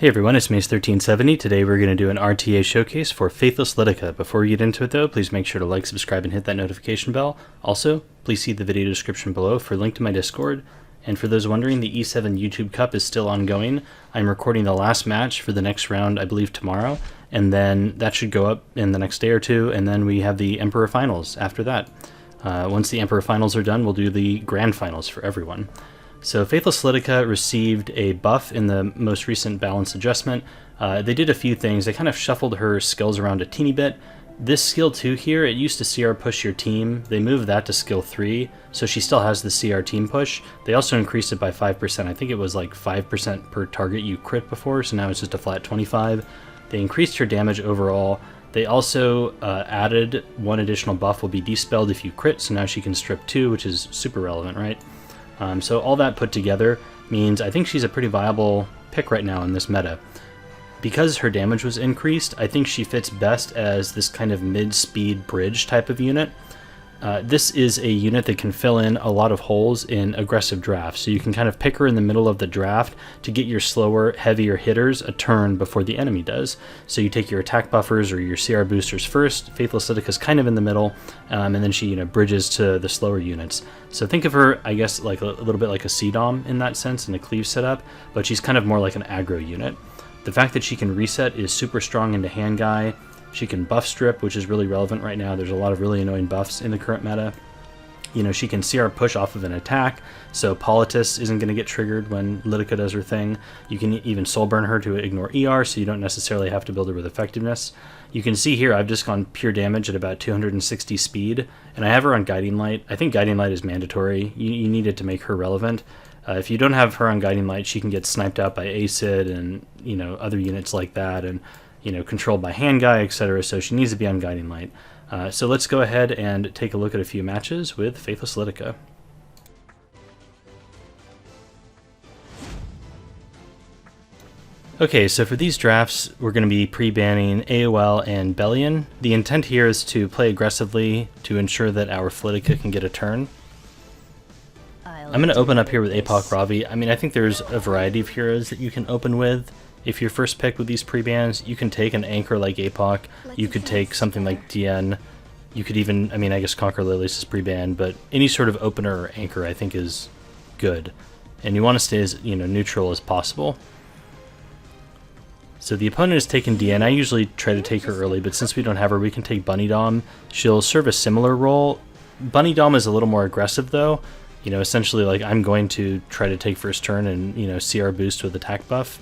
Hey everyone, it's Mace1370. Today we're going to do an RTA showcase for Faithless Lidica. Before we get into it though, please make sure to like, subscribe, and hit that notification bell. Also, please see the video description below for a link to my Discord. And for those wondering, the E7 YouTube Cup is still ongoing. I'm recording the last match for the next round, I believe tomorrow, and then that should go up in the next day or two, and then we have the Emperor Finals after that. Once the Emperor Finals are done, we'll do the Grand Finals for everyone. So Faithless Lidica received a buff in the most recent balance adjustment. They did a few things. They kind of shuffled her skills around a teeny bit. This skill 2 here, it used to CR push your team. They moved that to skill 3, so she still has the CR team push. They also increased it by 5%. I think it was like 5% per target you crit before, so now it's just a flat 25. They increased her damage overall. They also added one additional buff will be dispelled if you crit, so now she can strip 2, which is super relevant, right? So all that put together means I think she's a pretty viable pick right now in this meta. Because her damage was increased, I think she fits best as this kind of mid-speed bridge type of unit. This is a unit that can fill in a lot of holes in aggressive drafts, so you can kind of pick her in the middle of the draft to get your slower, heavier hitters a turn before the enemy does. So you take your attack buffers or your CR boosters first. Faithless Lidica is kind of in the middle, and then she bridges to the slower units. So think of her, I guess, like a little bit like a C-Dom in that sense in a cleave setup, but she's kind of more like an aggro unit. The fact that she can reset is super strong into hand guy. She can buff strip, which is really relevant right now. There's a lot of really annoying buffs in the current meta. She can CR push off of an attack, so Politis isn't going to get triggered when Lidica does her thing. You can even soul burn her to ignore ER, so you don't necessarily have to build her with effectiveness. You can see here I've just gone pure damage at about 260 speed, and I have her on Guiding Light. I think Guiding Light is mandatory. You need it to make her relevant. If you don't have her on Guiding Light, she can get sniped out by Acid and other units like that, and controlled by hand guy, etc. So she needs to be on Guiding Light. So let's go ahead and take a look at a few matches with Faithless Lidica. Okay, so for these drafts, we're going to be pre-banning AOL and Bellion. The intent here is to play aggressively to ensure that our Lidica can get a turn. I'm going to open up here with Apoc Ravi. I mean, I think there's a variety of heroes that you can open with. If you're first pick with these pre-bans, you can take an anchor like Apoc, you could take something like DN, you could even, I guess Conquer Lilies is pre-ban, but any sort of opener or anchor I think is good. And you want to stay as neutral as possible. So the opponent has taken DN. I usually try to take her early, but since we don't have her, we can take Bunny Dom. She'll serve a similar role. Bunny Dom is a little more aggressive though. Essentially like I'm going to try to take first turn and, CR boost with attack buff.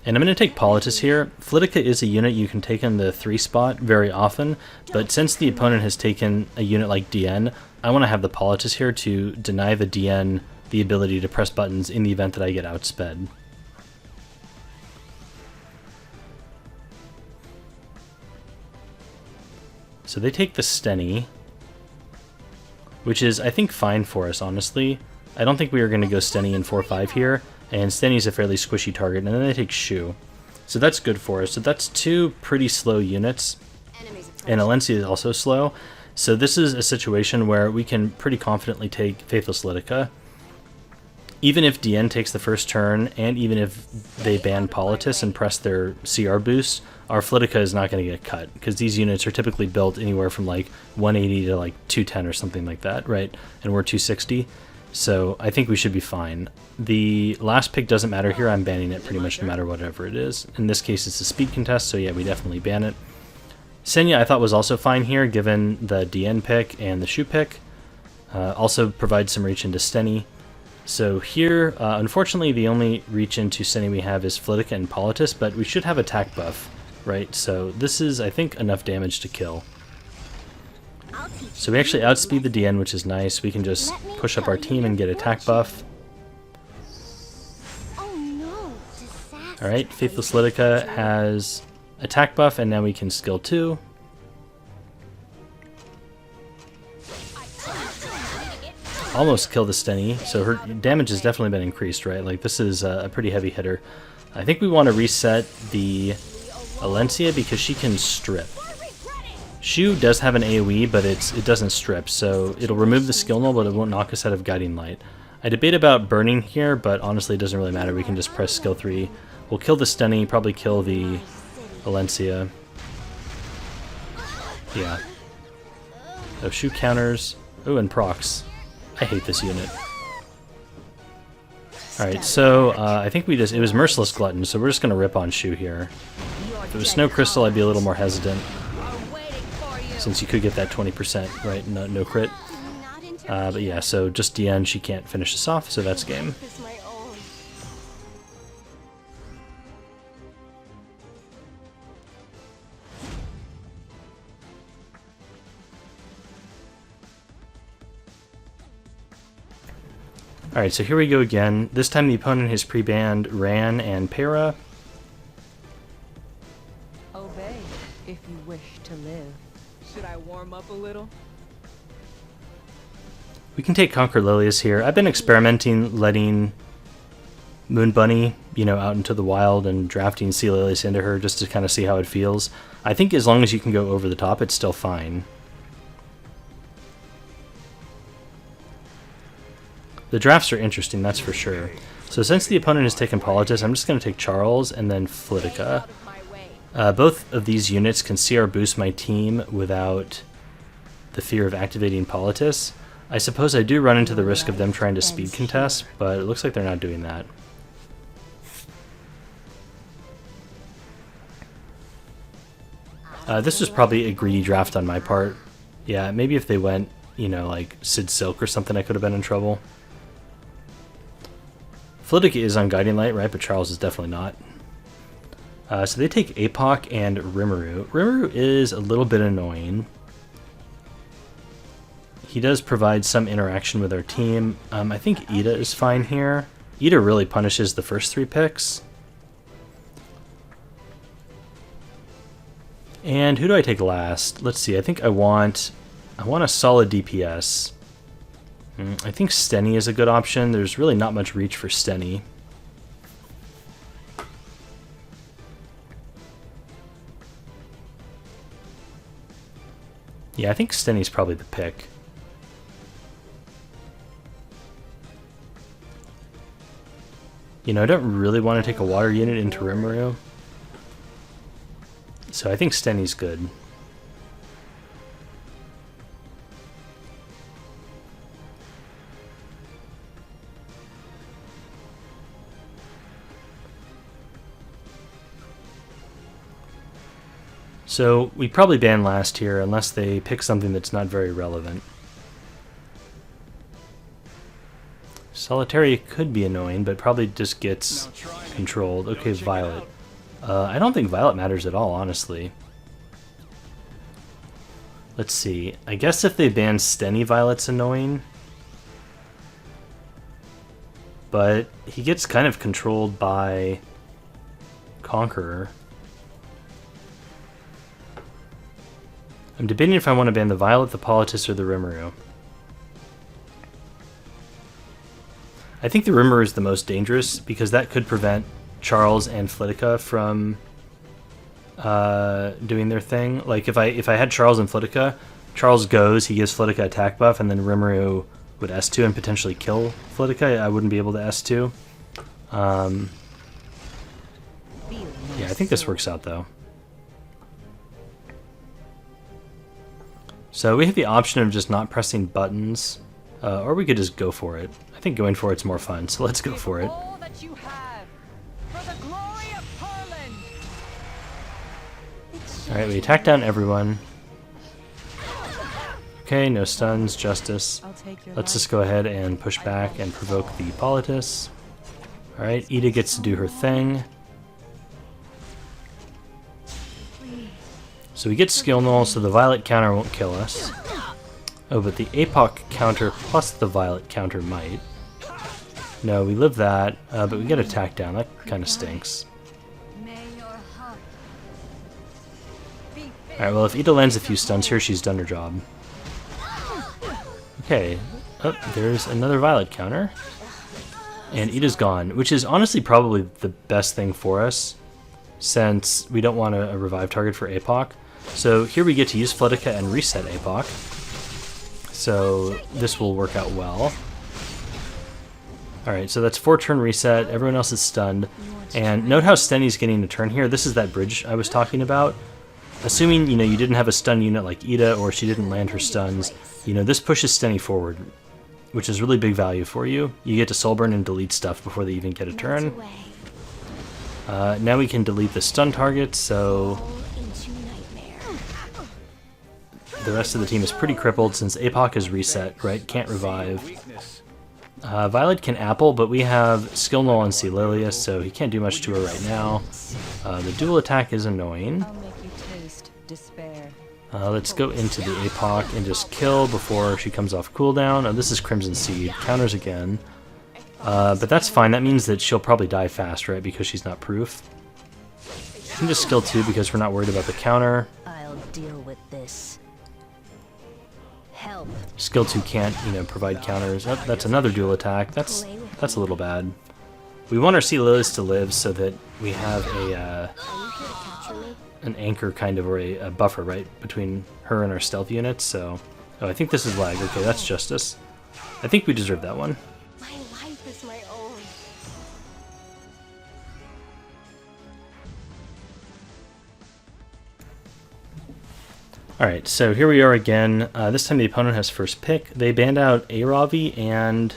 And I'm going to take Politis here. Lidica is a unit you can take in the 3 spot very often, but since the opponent has taken a unit like DN, I want to have the Politis here to deny the DN the ability to press buttons in the event that I get outsped. So they take the Steny, which is, I think, fine for us, honestly. I don't think we are going to go Steny in 4-5 here, and Steny's a fairly squishy target, and then they take Shu. So that's good for us. So that's 2 pretty slow units, and Alencia is also slow. So this is a situation where we can pretty confidently take Faithless Lidica. Even if DN takes the first turn, and even if they ban Politis and press their CR boost, our Lidica is not going to get cut, because these units are typically built anywhere from like 180 to like 210 or something like that, right? And we're 260. So I think we should be fine. The last pick doesn't matter here. I'm banning it pretty much no matter whatever it is. In this case, it's a speed contest, so yeah, we definitely ban it. Senya I thought was also fine here, given the DN pick and the Shu pick. Also provides some reach into Steny. So here, unfortunately, the only reach into Steny we have is Lidica and Politis, but we should have attack buff, right? So this is, I think, enough damage to kill. So we actually outspeed the DN, which is nice. We can just push up our team and get attack buff. Alright, Faithless Lidica has attack buff, and now we can skill 2. Almost kill the Steny, so her damage has definitely been increased, right? Like, this is a pretty heavy hitter. I think we want to reset the Alencia because she can strip. Shu does have an AoE, but it doesn't strip, so it'll remove the skill null, but it won't knock us out of Guiding Light. I debate about burning here, but honestly it doesn't really matter. We can just press skill 3. We'll kill the Stunny, probably kill the Valencia. Yeah. Oh, shoot counters. Oh, and procs. I hate this unit. Alright, so I think it was Merciless Glutton, so we're just going to rip on Shu here. If it was Snow Crystal, I'd be a little more hesitant, since you could get that 20%, right? No crit. But yeah, so just DN, she can't finish this off, so that's game. Alright, so here we go again. This time the opponent has pre-banned Ran and Para. Obey if you wish to live. Should I warm up a little? We can take Conquer Lilius here. I've been experimenting letting Moon Bunny, out into the wild and drafting Sea Lilius into her just to kind of see how it feels. I think as long as you can go over the top, it's still fine. The drafts are interesting, that's for sure. So since the opponent has taken Politis, I'm just going to take Charles and then Flidica. Both of these units can CR boost my team without the fear of activating Politis. I suppose I do run into the risk of them trying to speed contest, but it looks like they're not doing that. This was probably a greedy draft on my part. Yeah, maybe if they went, like Sid Silk or something, I could have been in trouble. Flidica is on Guiding Light, right? But Charles is definitely not. So they take Apoc and Rimuru. Rimuru is a little bit annoying. He does provide some interaction with our team. I think Ida is fine here. Ida really punishes the first 3 picks. And who do I take last? Let's see. I think I want a solid DPS. I think Stenny is a good option. There's really not much reach for Stenny. Yeah, I think Stenny's probably the pick. I don't really want to take a water unit into Rimuru. So I think Stenny's good. So we probably ban last here unless they pick something that's not very relevant. Solitary could be annoying, but probably just gets controlled. Okay, Violet. I don't think Violet matters at all, honestly. Let's see. I guess if they ban Stenny, Violet's annoying. But he gets kind of controlled by Conqueror. I'm debating if I want to ban the Violet, the Politis, or the Rimuru. I think the Rimuru is the most dangerous because that could prevent Charles and Flidica from doing their thing. Like if I had Charles and Flidica, Charles goes, he gives Flidica attack buff, and then Rimuru would S2 and potentially kill Flidica. I wouldn't be able to S2. Yeah, I think this works out though. So we have the option of just not pressing buttons, or we could just go for it. I think going for it's more fun, so let's go for it. Alright, we attack down everyone. Okay, no stuns, justice. Let's just go ahead and push back and provoke the Politis. Alright, Ida gets to do her thing. So we get skill null, so the Violet counter won't kill us. Oh, but the Apoc counter plus the Violet counter might. No, we live that, but we get attack down. That kind of stinks. Alright, well if Ida lands a few stuns here, she's done her job. Okay. Oh, there's another Violet counter. And Ida's gone, which is honestly probably the best thing for us, since we don't want a revive target for Apoc. So here we get to use Flidica and reset Apoc. So this will work out well. Alright, so that's 4-turn reset. Everyone else is stunned. And note how Stenny's getting a turn here. This is that bridge I was talking about. Assuming, you know, you didn't have a stun unit like Ida, or she didn't land her stuns, you know, this pushes Stenny forward, which is really big value for you. You get to soulburn and delete stuff before they even get a turn. Now we can delete the stun targets, so the rest of the team is pretty crippled since APOC is reset, right? Can't revive. Violet can apple, but we have skill null on Celilius, so he can't do much to her right now. The dual attack is annoying. Let's go into the APOC and just kill before she comes off cooldown. Oh, this is Crimson Seed. Counters again. But that's fine. That means that she'll probably die fast, right? Because she's not proof. You can just skill 2 because we're not worried about the counter. I'll deal with this. Help. Skill 2 can't, you know, provide counters. Oh, that's another dual attack. That's a little bad. We want our Celilius to live so that we have a an anchor kind of, or a buffer, right, between her and our stealth units. So, oh, I think this is lag. Okay, that's justice. I think we deserve that one. My life is my own. Alright, so here we are again. This time the opponent has first pick. They banned out Aravi and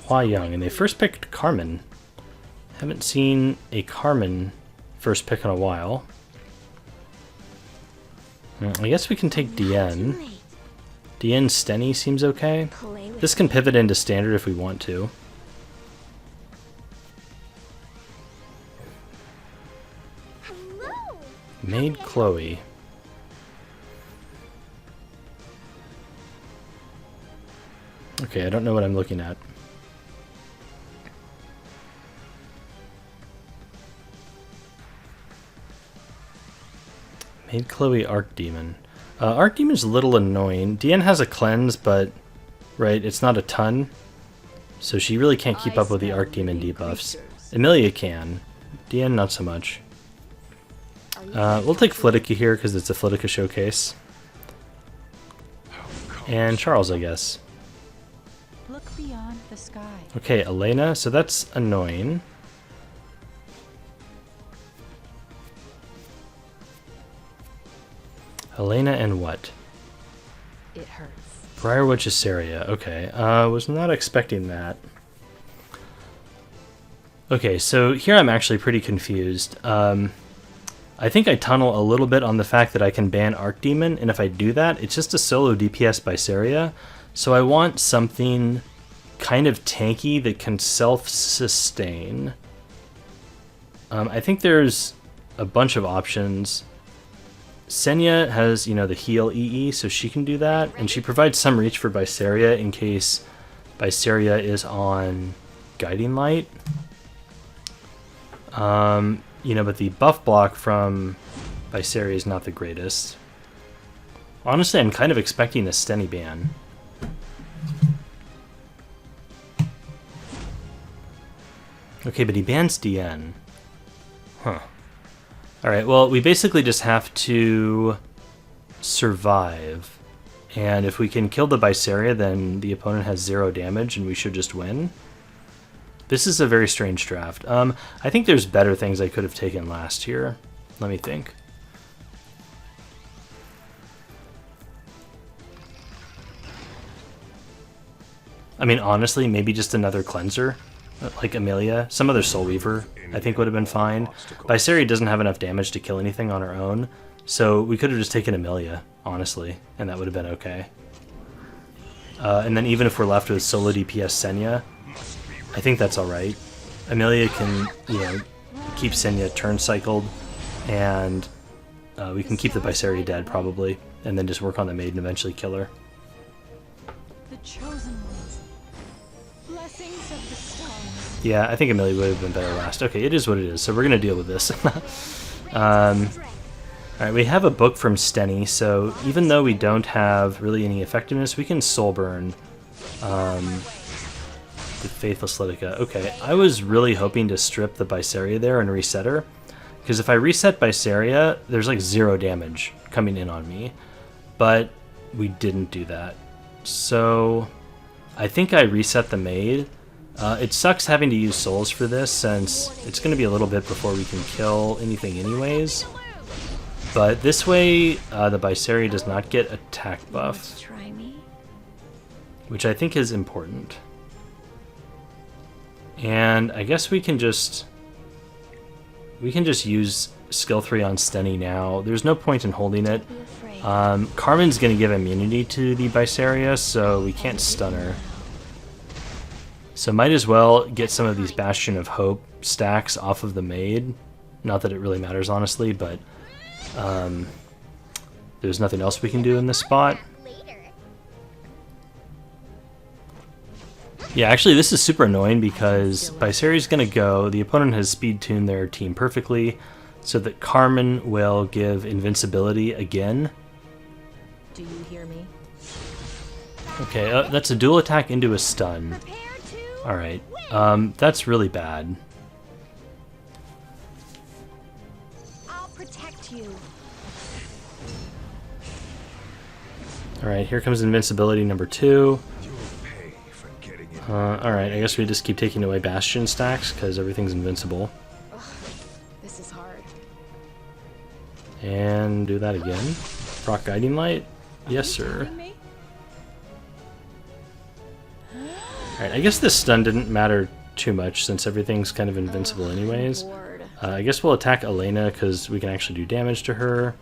Hua Young, and they first picked Carmen. Haven't seen a Carmen first pick in a while. I guess we can take Dien. Dien Stenny seems okay. This can pivot into standard if we want to. Made Chloe. Okay, I don't know what I'm looking at. Made Chloe Archdemon. Archdemon's a little annoying. Dien has a cleanse, but right, it's not a ton. So she really can't keep up with the Archdemon debuffs. Emilia can. Dien not so much. We'll take Lidica here because it's a Lidica showcase. And Charles, I guess. Look beyond the sky. Okay, Elena, so that's annoying. Elena and what? It hurts. Briarwood Caesarea. Okay, was not expecting that. Okay, so here I'm actually pretty confused. I think I tunnel a little bit on the fact that I can ban Archdemon, and if I do that, it's just a solo DPS by Caesarea. So I want something kind of tanky that can self-sustain. I think there's a bunch of options. Senya has, you know, the heal EE, so she can do that, and she provides some reach for Viseria in case Viseria is on Guiding Light. You know, but the buff block from Viseria is not the greatest. Honestly, I'm kind of expecting a Stenny ban. Okay, but he bans DN. Huh. Alright, well, we basically just have to survive. And if we can kill the Viseria, then the opponent has 0 damage and we should just win. This is a very strange draft. I think there's better things I could have taken last year. Let me think. I mean, honestly, maybe just another cleanser, like Amelia. Some other Soul Weaver, I think, would have been fine. Viseria doesn't have enough damage to kill anything on her own, so we could have just taken Amelia, honestly, and that would have been okay. And then even if we're left with solo DPS Senya, I think that's alright. Amelia can, you know, keep Senya turn cycled, and we can keep the Viseria dead, probably, and then just work on the maid and eventually kill her. The chosen ones. Blessings of the stars. Yeah, I think Amelia would have been better last. Okay, it is what it is, so we're going to deal with this. Alright, we have a book from Stenny, so even though we don't have really any effectiveness, we can soul burn the Faithless Lidica. Okay, I was really hoping to strip the Viseria there and reset her, because if I reset Viseria, there's like 0 damage coming in on me, but we didn't do that. So I think I reset the maid, It sucks having to use souls for this, since it's going to be a little bit before we can kill anything anyways. But this way, the Byseri does not get attack buff, Try me. which I think is important. And I guess we can just use skill 3 on Stenny now. There's no point in holding it. Be afraid. Carmen's going to give immunity to the Bysaria, so we can't stun her. So might as well get some of these Bastion of Hope stacks off of the Maid. Not that it really matters, honestly, but there's nothing else we can do in this spot. Yeah, actually this is super annoying because Byseri's going to go, the opponent has speed tuned their team perfectly, so that Carmen will give invincibility again. Do you hear me? Okay, that's a dual attack into a stun. Alright, that's really bad. I'll protect you. Alright, here comes invincibility number 2. Alright, I guess we just keep taking away Bastion stacks because everything's invincible. Ugh, this is hard. And do that again. Proc Guiding Light? Yes, sir. Alright, I guess this stun didn't matter too much since everything's kind of invincible anyways. I guess we'll attack Elena because we can actually do damage to her.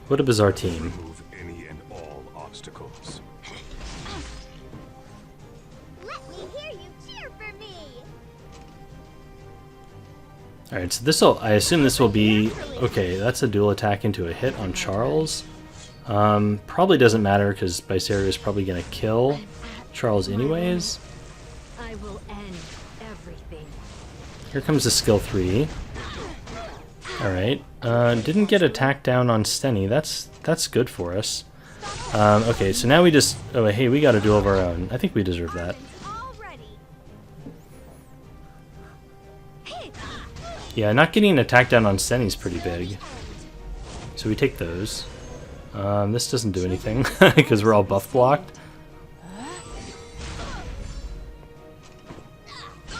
What a bizarre team. Remove any and all obstacles. Let me hear you cheer for me. Alright, so this'll, I assume this will be, okay, that's a dual attack into a hit on Charles. Probably doesn't matter because Byseri is probably going to kill Charles anyways. I will end everything. Here comes the skill 3. Alright, didn't get attack down on Stenny, that's good for us. Okay, so now we just, oh hey, we got a duel of our own. I think we deserve that. Yeah, not getting an attack down on Stenny is pretty big. So we take those. This doesn't do anything because we're all buff blocked.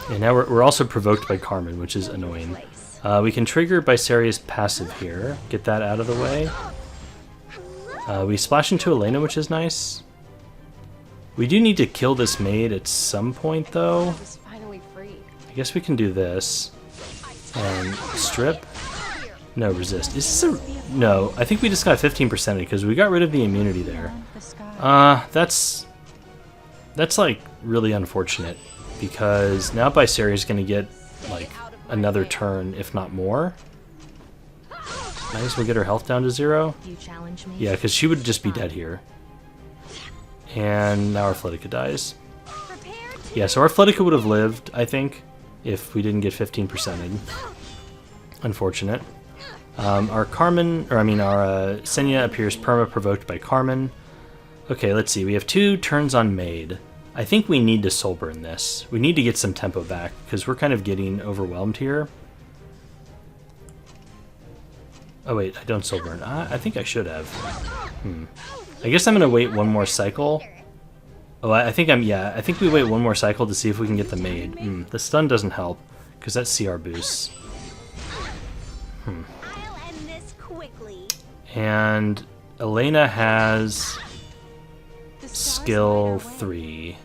And now we're also provoked by Carmen, which is annoying. We can trigger Byseria's passive here, get that out of the way. We splash into Elena, which is nice. We do need to kill this maid at some point, though. It's finally free. I guess we can do this. And strip. No, resist. Is this a... No, I think we just got 15% because we got rid of the immunity there. That's like really unfortunate because now Byseri is going to get like another turn, if not more. Might as well get her health down to 0. You challenge me? Yeah, because she would just be dead here. And now our Lidica dies. Yeah, so our Lidica would have lived, I think, if we didn't get 15%ed. Unfortunate. Our Carmen, or I mean our Senya appears perma-provoked by Carmen. Okay, let's see. We have 2 turns on Maid. I think we need to soul burn this. We need to get some tempo back because we're kind of getting overwhelmed here. Oh wait, I don't soul burn. I think I should have. I guess I'm gonna wait one more cycle. Oh, I think I think we wait one more cycle to see if we can get the Maid. The stun doesn't help because that's CR boosts. I'll end this quickly. And Elena has skill 3.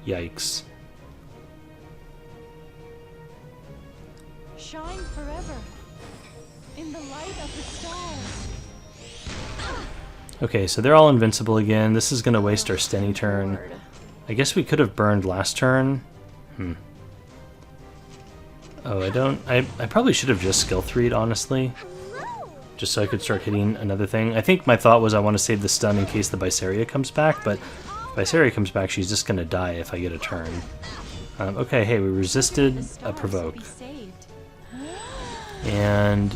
Yikes. Shine forever in the light of the stars. Okay, so they're all invincible again. This is gonna waste our Stenny turn. I guess we could have burned last turn. Oh, I probably should have just skill 3'd, honestly. Just so I could start hitting another thing. I think my thought was I want to save the stun in case the Bysaria comes back, but if Bysaria comes back, she's just gonna die if I get a turn. Okay, hey, we resisted a provoke. And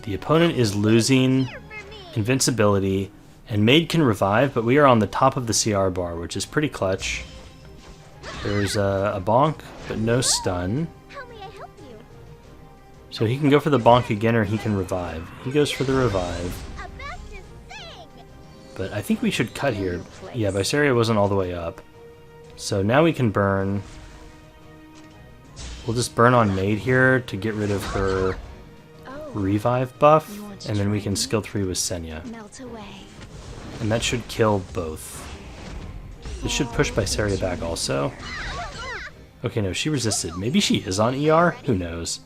the opponent is losing invincibility, and Maid can revive, but we are on the top of the CR bar, which is pretty clutch. There's a bonk, but no stun. How may I help you? So he can go for the bonk again, or he can revive. He goes for the revive. About to sing. But I think we should cut here. Yeah, Bysaria wasn't all the way up. So now we can burn. We'll just burn on Maid here to get rid of her revive buff, and then we can skill 3 with Senya. Melt away. And that should kill both. This should push Bysaria back also. Okay, no, she resisted. Maybe she is on ER? Who knows?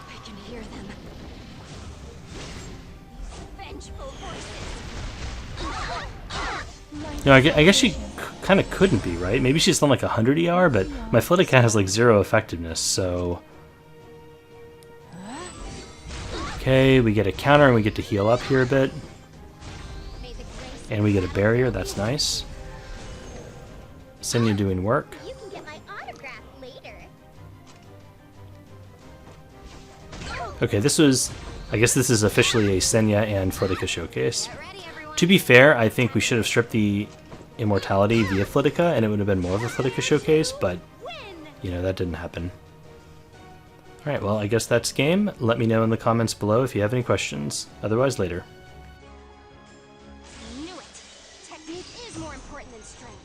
I can hear them. Vengeful voices. No, I guess she kind of couldn't be, right? Maybe she's on like 100 ER, but my Lidica has like 0 effectiveness, so... Okay, we get a counter and we get to heal up here a bit. And we get a barrier, that's nice. Senya doing work. You can get my autograph later. Okay, this was... I guess this is officially a Senya and Lidica showcase. Get ready, everyone. To be fair, I think we should have stripped the immortality via Lidica, and it would have been more of a Lidica showcase, but, you know, that didn't happen. Alright, well, I guess that's game. Let me know in the comments below if you have any questions. Otherwise, later. Knew it. Technique is more important than strength.